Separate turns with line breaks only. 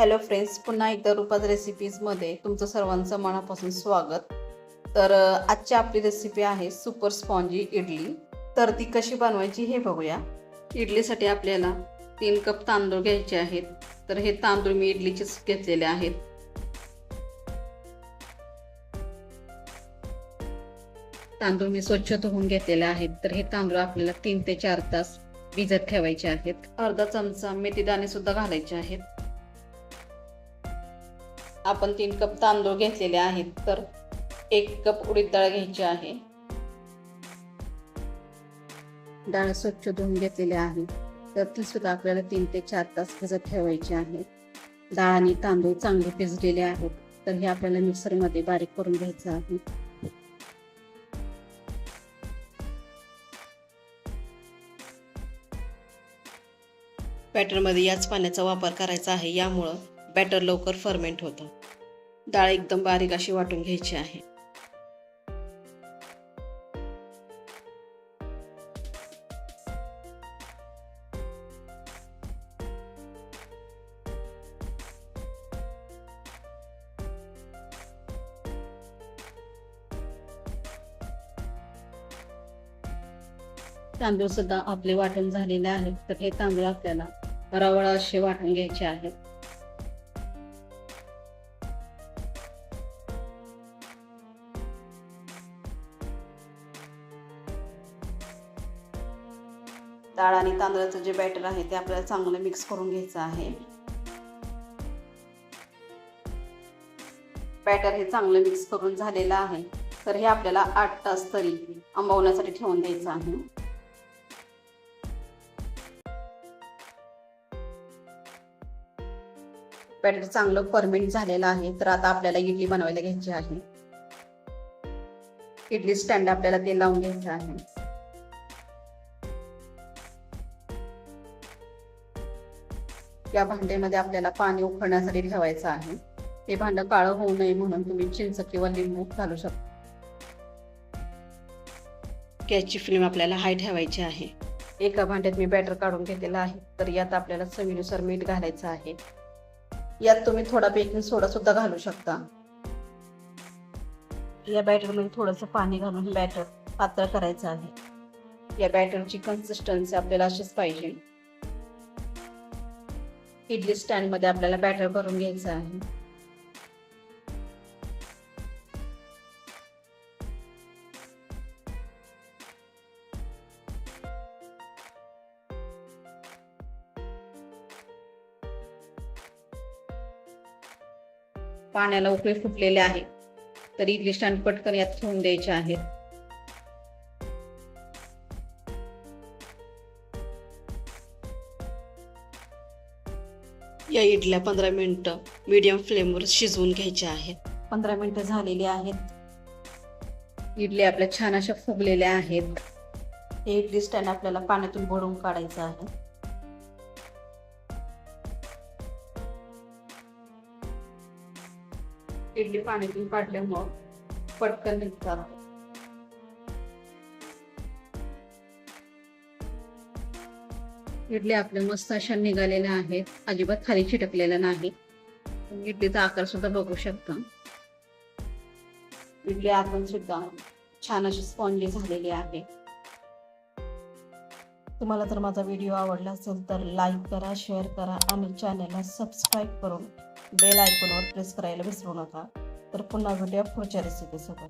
Hello friends, पुन्हा एकदा रुपाज रेसिपीजमध्ये तुमचं सर्वांचं मनापासून स्वागत. तर आजची आपली रेसिपी आहे सुपर स्पॉन्जी इडली. तर ती कशी बनवायची हे बघूया. इडलीसाठी आपल्याला 3 कप तांदूळ घ्यायचे आहेत. तर हे तांदूळ मी इडलीचेच घेतलेले आहेत. तांदूळ मी स्वच्छ धुवून घेतलेले आहेत. तर हे तांदूळ आपल्याला 3 ते 4 तास भिजत ठेवायचे आहेत. अर्धा चमचा मेथी दाणे सुद्धा घालायचे आहेत. आपण 3 कप तांदूळ घेतलेले आहेत. तर 1 कप उडीद डाळ घ्यायची आहे. डाळ स्वच्छ धुवून घेतलेली आहे. तर ती सुद्धा आपल्याला 3 ते 4 तास भिजत ठेवायची आहे. डाळ आणि तांदूळ चांगले भिजलेले आहेत. तर हे आपल्याला मिक्सरमध्ये बारीक करून घ्यायचं आहे. बॅटरमध्ये याच पाण्याचा वापर करायचा आहे. यामुळं बॅटर लवकर फर्मेंट होतं. डाळ एकदम बारीक अशी वाटून घ्यायची आहे. तांदूळ सुद्धा आपले वाटण झालेले आहेत. तर हे तांदूळ आपल्याला रवाळा असे वाटून घ्यायचे आहेत. डाळ आणि तांदळाचं जे बॅटर आहे ते आपल्याला चांगलं मिक्स करून घ्यायचं आहे. बॅटर हे चांगलं मिक्स करून झालेलं आहे. तर हे आपल्याला 8 तास तरी आंबवण्यासाठी ठेवून द्यायचं आहे. बॅटर चांगलं फर्मेंट झालेलं आहे. तर आता आपल्याला इडली बनवायला घ्यायची आहे. इडली स्टँड आपल्याला ते लावून घ्यायचं आहे. या भांड्यामध्ये आपल्याला पाणी उकळण्यासाठी ठेवायचं आहे. हे भांडं काळं होऊ नये म्हणून तुम्ही चिंच किंवा लिंबू घालू शकता. गॅसची फ्लेम आपल्याला हाय ठेवायची आहे. एका भांड्यात मी बॅटर काढून घेतलेला आहे. तर यात आपल्याला चवीनुसार मीठ घालायचं आहे. यात तुम्ही थोडा बेकिंग सोडा सुद्धा घालू शकता. या बॅटरमध्ये थोडंसं पाणी घालून बॅटर पातळ करायचं आहे. या बॅटरची कन्सिस्टन्सी आपल्याला अशीच पाहिजे. इडली स्टँड मध्ये आपल्याला बॅटर भरून घ्यायचं आहे. पाण्याला उकळी फुटलेले आहे. तर इडली स्टँड पटकन यात ठेवून द्यायचे आहेत. या इडल्या 15 मिनिटं मीडियम फ्लेमवर शिजवून घ्यायच्या आहेत. 15 मिनिटं झालेली आहेत. इडली आपल्या छान अशा फुगलेल्या आहेत. हे इडली स्टँड आपल्याला पाण्यातून भरून काढायचं आहे. इडली पाण्यातून काढल्यामुळं पटकन निघतात. इडली आपल्या मस्त अशा निघालेल्या आहेत. अजिबात खाली चिटकलेल्या नाही. इडलीचा आकार सुद्धा बघू शकता. इडली आतून सुद्धा छान अशी स्पॉन्जी झालेली आहे. तुम्हाला जर माझा व्हिडिओ आवडला असेल तर लाईक करा, शेअर करा आणि चॅनलला सबस्क्राईब करून बेल आयकॉनवर प्रेस करायला विसरू नका. तर पुन्हा भेटूया पुढच्या रेसिपीसोबत.